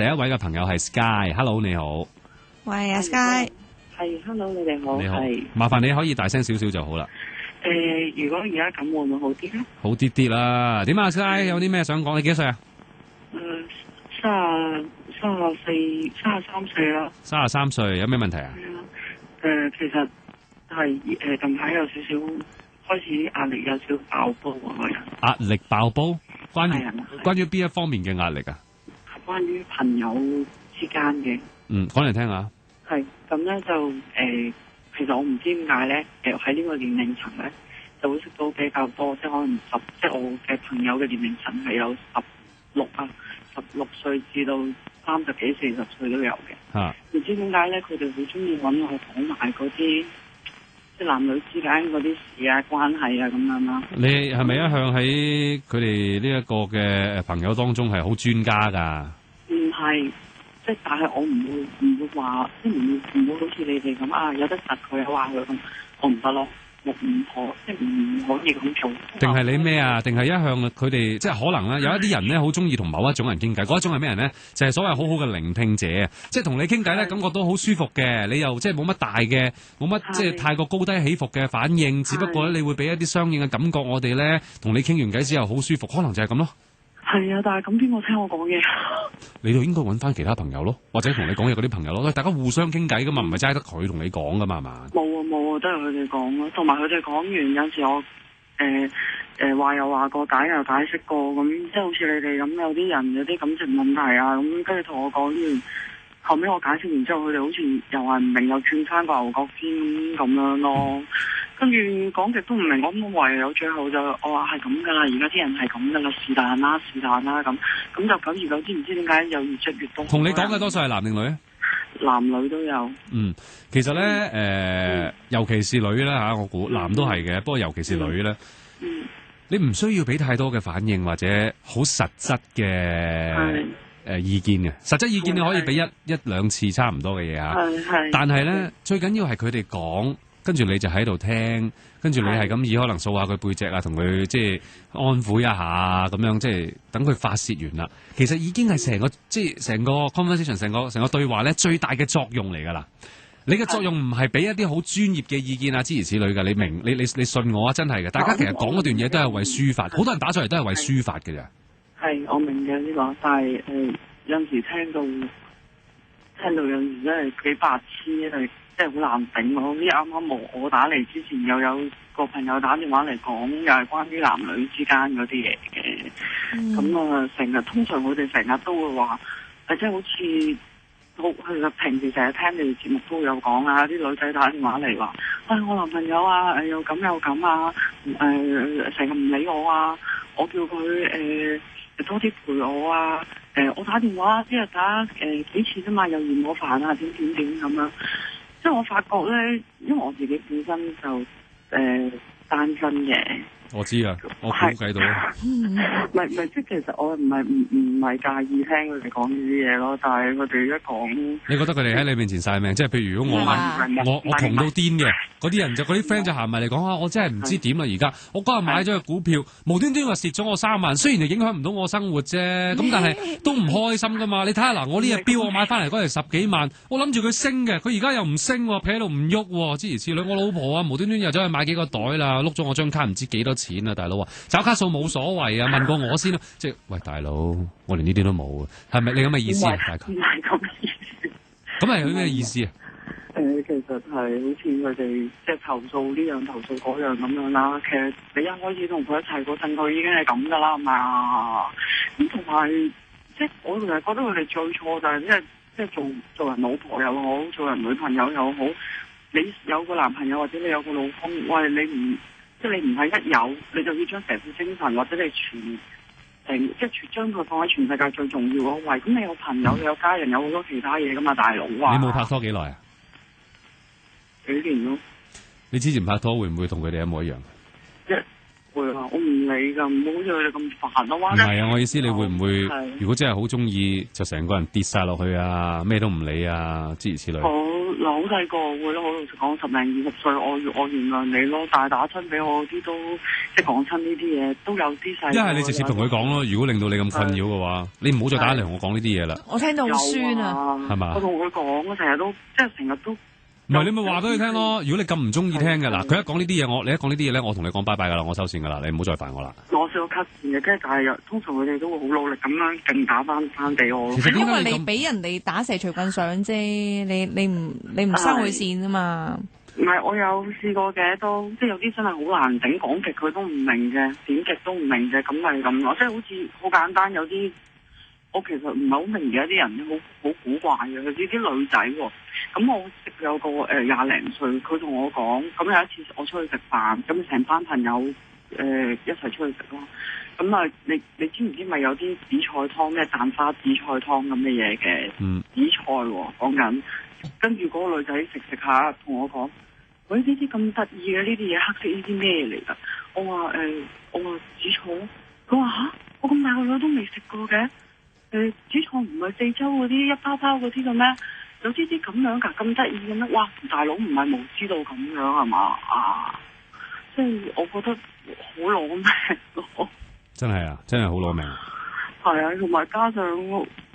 第一位嘅朋友係 Sky，Hello 你好。喂，阿 Sky，係，Hello，你哋好。你好係，麻煩你可以大聲少少就好啦。如果而家咁會唔會好啲咧？好啲啲啦。點啊 Sky？有啲咩想講？你幾多歲啊33歲啦。33歲，有咩問題啊？其實係近排有少少開始壓力有少少爆煲啊，個人。壓力爆煲？關於係啊關於邊一方面嘅壓力啊？係關於朋友之間嘅。講嚟聽下。係，咁咧就其實我唔知點解咧，喺呢個年齡層咧，就會識到比較多，即係可能即係我嘅朋友嘅年齡層係有16歲至到30幾40歲都有嘅。嚇！唔知點解咧，佢哋好中意揾我講埋嗰啲，即係男女之間嗰啲事啊、關係啊咁樣啦。你係咪一向喺佢哋呢一個嘅朋友當中係好專家㗎？唔係。即係，但係我唔會話，即係唔會好似你哋咁啊，有得窒佢話佢咁，我唔得咯，我唔可，即係唔可以咁做。定係你咩啊？定係一向佢哋即係可能咧，有一啲人咧好中意同某一種人傾偈，嗰一種係咩人咧？就係所謂好好嘅聆聽者啊！即係同你傾偈咧，感覺到好舒服嘅，你又即係冇乜大嘅，冇乜即係太過高低起伏嘅反應，只不過咧你會俾一啲相應嘅感覺，我哋咧同你傾完偈之後好舒服，可能就係咁咯。係啊，但係咁邊個聽我講嘢？你就應該揾翻其他朋友咯，或者同你講嘢嗰啲朋友咯，大家互相傾偈噶嘛，唔係齋得佢同你講噶嘛，係嘛？冇啊，都係佢哋講咯，同埋佢哋講完有時我話又話過，解又解釋過，咁即係好似你哋咁，有啲人有啲感情問題啊，咁跟住同我講完，後尾我解釋完之後，佢哋好似又話唔明，又轉翻個牛角尖咁樣咯。跟住講極都唔明，我咁唯有最後就我話係咁噶啦，而家啲人係咁噶啦，是但啦咁就久而久之唔知點解又越出越多。同你講嘅多數係男定女啊？男女都有。其實咧尤其是女咧嚇，我估男都係嘅，不過尤其是女咧，你唔需要俾太多嘅反應或者好實質嘅意見嘅，實質意見你可以俾一兩次差唔多嘅嘢嚇。但係咧最緊要係佢哋講。跟住你就喺度聽，跟住你係咁以可能掃下佢背脊啊，同佢即係安撫一下咁樣，即係等佢發泄完啦。其實已經係成個即係成個 conversation，成個對話咧最大嘅作用嚟㗎啦。你嘅作用唔係俾一啲好專業嘅意見啊，諸如此類㗎。你明？你信我啊，真係嘅。大家其實講嗰段嘢都係為抒發，好多人打上嚟都係為抒發嘅啫。係，我明嘅呢個，但係有陣時聽到有陣時真係幾白痴，即係好難頂咯！呢啱啱我打嚟之前，又有個朋友打電話嚟講，又係關於男女之間嗰啲嘢嘅。咁通常佢哋成日都會話，即係好似其實平時成日聽你哋節目都有講啊，啲女仔打電話嚟話，我男朋友啊，又咁又咁啊，成日唔理我啊，我叫佢多啲陪我啊，我打電話一日打幾次啫嘛，又嫌我煩啊，點咁樣。即係我發覺咧，因為我自己本身就單身嘅。我知啊，我估計到。唔係，即係其實我唔係介意聽佢哋講呢啲嘢咯，但係佢哋一講，你覺得佢哋喺你面前晒命？即係譬如如果我窮到癲嘅嗰啲人，就嗰啲 friend 就行埋嚟講啊，我真係唔知點啦！而家我嗰日買咗個股票，無端端話蝕咗我3萬，雖然就影響唔到我生活啫，咁但係都唔開心噶嘛！你睇下嗱，我呢隻錶我買翻嚟嗰係10幾萬，我諗住佢升嘅，佢而家又唔升喎，撇喺度唔喐喎，諸如此類。我老婆啊，無端端又走去買幾個袋啦，碌咗我張卡唔知幾多錢啊，大佬啊，找卡數冇所謂啊，問過我先啦，即係喂大佬，我連呢啲都冇啊，係咪你咁嘅意思啊？大概唔係咁意思，咁係佢咩意思啊？其實係好似佢哋即係投訴呢樣投訴嗰樣咁樣啦。其實你一開始同佢一齊嗰陣，佢已經係咁噶啦嘛。咁同埋即係我成日覺得佢哋最錯就係即係做人老婆又好，做人女朋友又好，你有個男朋友或者你有個老公，喂你唔即係你唔係一有，你就要將成副精神或者你即係將佢放喺全世界最重要嗰位。咁你有朋友，你有家人，有好多其他嘢噶嘛，大佬啊！你冇拍拖幾耐啊？幾年咯。你之前拍拖會唔會同佢哋一模一樣？會啊，我唔理噶，唔好似佢哋咁煩咯。唔係啊，我意思你會唔會？如果真係好中意，就成個人跌晒落去啊，咩都唔理啊，諸如此類。嗱，好細個會咯，好老實講，10零20歲，我原諒你咯。但係打親俾我啲都即係講親呢啲嘢，都有啲細。一係你直接同佢講咯，如果令到你咁困擾嘅話，你唔好再打嚟同我講呢啲嘢啦。我聽到好酸啊，係嘛？我同佢講，我成日都即係成日都。唔係你咪話俾佢聽咯。如果你咁唔中意聽嘅嗱，佢一講呢啲嘢，你一講呢啲嘢咧，我同你講拜拜噶啦，我收線噶啦，你唔好再煩我啦。我試過 cut 線嘅，跟住但係通常佢哋都會好努力咁樣勁打翻俾我。其實因為你俾人哋打蛇隨棍上啫，你唔收佢線啊嘛。唔係，我有試過嘅，都即係有啲真係好難頂，講極佢都唔明嘅，點極都唔明嘅，咁咪咁咯。即係好似好簡單，有啲我其實唔係好明嘅一啲人，好古怪嘅，佢啲女仔喎。咁我識有個20零歲，佢同我講，咁有一次我出去食飯，咁成班朋友一齊出去食咯。咁啊，你知唔知咪有啲紫菜湯咩蛋花紫菜湯咁嘅嘢嘅？紫菜喎，講緊。跟住嗰個女仔食下，同我講：喂，呢啲咁得意嘅呢啲嘢，黑色呢啲咩嚟㗎？我話紫菜。佢話吓，我咁大個女都未食過嘅。紫菜唔係四周嗰啲一包包嗰啲嘅咩？有啲咁樣㗎，咁得意嘅咩？哇！大佬唔係無知到咁樣係嘛？啊！即係我覺得好攞命咯。真係啊，真係好攞命。係啊，同埋加上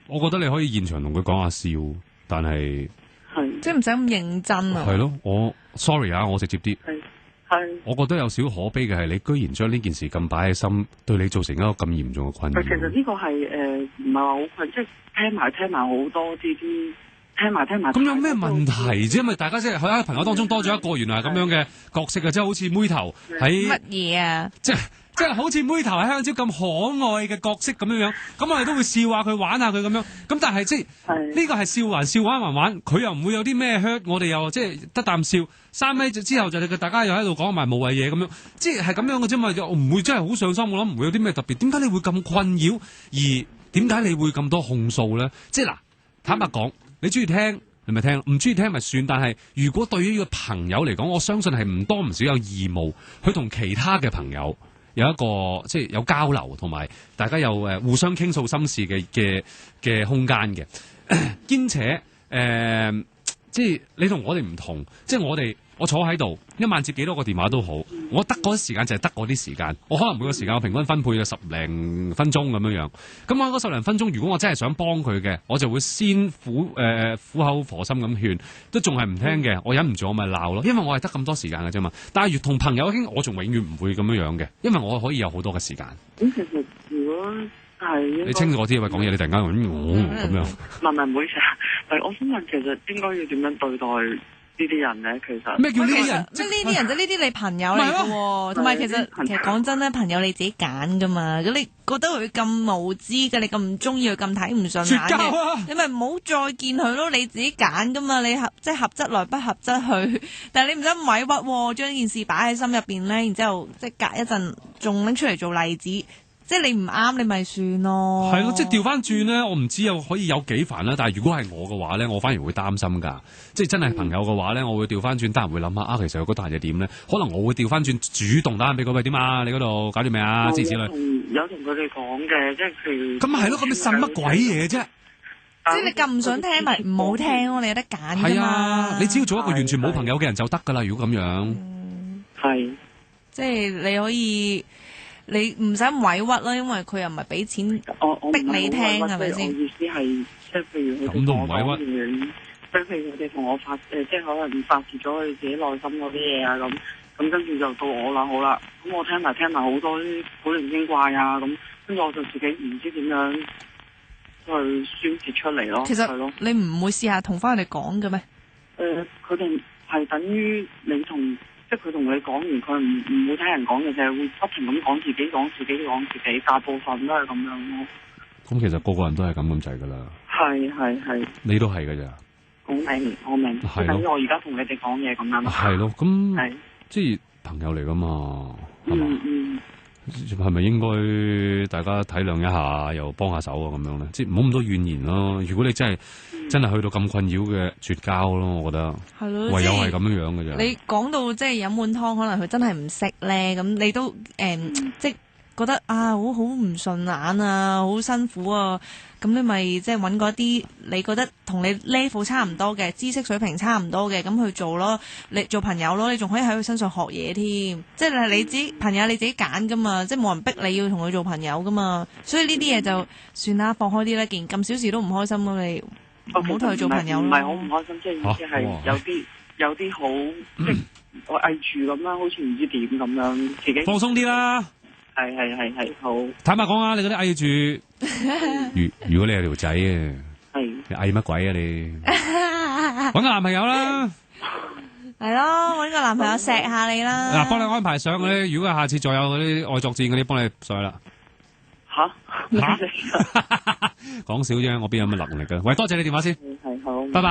我覺得你可以現場同佢講下笑，但係即係唔使咁認真啊。係咯，我 sorry 啊，我直接啲。係。我覺得有少可悲嘅係，你居然將呢件事咁擺喺心，對你造成一個咁嚴重嘅困擾。其實呢個係唔係話好困，即係聽埋好多啲。聽埋。咁有咩問題啫？因為大家即係喺朋友當中多咗一個原來係咁樣嘅角色嘅，即係好似妹頭喺乜嘢啊？即係好似妹頭喺香蕉咁可愛嘅角色咁樣樣，咁我哋都會笑下佢，玩下佢咁樣。咁但係即係呢個係笑還笑玩，佢又唔會有啲咩 hurt，我哋又即係得啖笑。3米之後就大家又喺度講埋無謂嘢咁樣，即係咁樣嘅啫嘛。又唔會真係好上心，我諗唔會有啲咩特別。點解你會咁困擾？而點解你會咁多控訴咧？即係嗱，坦白講。你中意聽，你咪聽；唔中意聽咪算。但係如果對於呢個朋友嚟講，我相信係唔多唔少有義務，去同其他嘅朋友有一個即係有交流，同埋大家有互相傾訴心事嘅空間嘅。兼且即係你同我哋唔同，即係我坐喺度一晚接幾多個電話都好，我得嗰啲時間就係得嗰啲時間，我可能每個時間我平均分配咗10零分鐘咁樣樣。咁我嗰10零分鐘，如果我真係想幫佢嘅，我就會先苦口婆心咁勸，都仲係唔聽嘅，我忍唔住我咪鬧咯，因為我係得咁多時間嘅啫嘛。但係越同朋友傾，我仲永遠唔會咁樣樣嘅，因為我可以有好多嘅時間。咁其實如果係你清楚啲喂，講嘢你突然間咁樣。唔好意思，我想問其實應該要點樣對待呢啲人咧？其實咩叫呢啲人？即係呢啲人，即係呢啲你朋友嚟嘅喎。同埋其實講真咧，朋友你自己揀噶嘛。如果你覺得佢咁無知嘅，你咁唔中意佢，咁睇唔順眼嘅，你咪唔好再見佢咯。你自己揀噶嘛。你即係合則來，不合則去。但係你唔使咁委屈喎，將呢件事擺喺心入邊咧，然之後即係隔一陣仲拎出嚟做例子。即係你唔啱，你咪算咯。係咯，即係調翻轉咧，我唔知可以有幾煩啦。但係如果係我嘅話咧，我反而會擔心㗎。即係真係朋友嘅話咧，我會調翻轉，得閒會諗下其實有嗰單嘢點咧？可能我會調翻轉主動打俾佢，喂，點啊？你嗰度搞掂未啊？之類。有同佢哋講嘅，即係佢。咁係咯，咁你呻乜鬼嘢啫？即係你咁唔想聽咪唔好聽咯，你有得揀㗎嘛。係啊，你只要做一個完全冇朋友嘅人就得㗎啦。如果咁樣，係。即係你可以。你唔使咁委屈啦，因為佢又唔係俾錢逼你聽，係咪先？我意思係，即係譬如佢哋同我講完，即係譬如佢哋同我發即係可能發泄咗佢自己內心嗰啲嘢啊，咁跟住就到我啦，好啦，咁我聽埋好多啲古靈精怪啊，咁跟住我就自己唔知點樣去宣泄出嚟咯。其實你唔會試下同翻佢哋講嘅咩？佢哋係等於你同。即係佢同你講完，佢唔會聽人講嘅，就係會不停咁講自己，大部分都係咁樣咯。咁其實個個人都係咁滯噶啦。係。你都係噶咋？我明。係等於我而家同你哋講嘢咁樣。係咯，咁即係朋友嚟噶嘛？係嘛？係咪應該大家體諒一下，又幫下手啊？咁樣咧，即係唔好咁多怨言咯。如果你真係去到咁困擾嘅絕交咯，我覺得係咯，唯有係咁樣嘅啫。你講到即係飲碗湯，可能佢真係唔識咧，咁你都即係覺得啊好唔順眼啊，好辛苦啊，咁你咪即係揾嗰啲你覺得同你 level 差唔多嘅知識水平差唔多嘅咁去做咯，你做朋友咯，你仲可以喺佢身上學嘢添，即係你自己朋友你自己揀噶嘛，即係冇人逼你要同佢做朋友噶嘛，所以呢啲嘢就算啦，放開啲啦，件咁小事都唔開心咁你唔好同佢做朋友咯。唔係好唔開心，即係意思係有啲好即係我翳住咁樣，好似唔知點咁樣，自己放鬆啲啦。係好。坦白講啊，你嗰啲翳住，如果你係條仔啊，你翳乜鬼啊你？搵個男朋友啦。係咯，搵個男朋友錫下你啦。嗱，幫你安排上嗰啲，如果下次再有嗰啲愛作戰嗰啲，幫你上去啦。吓？講笑啫，我邊有乜能力㗎？喂，多謝你電話先。係好。拜拜。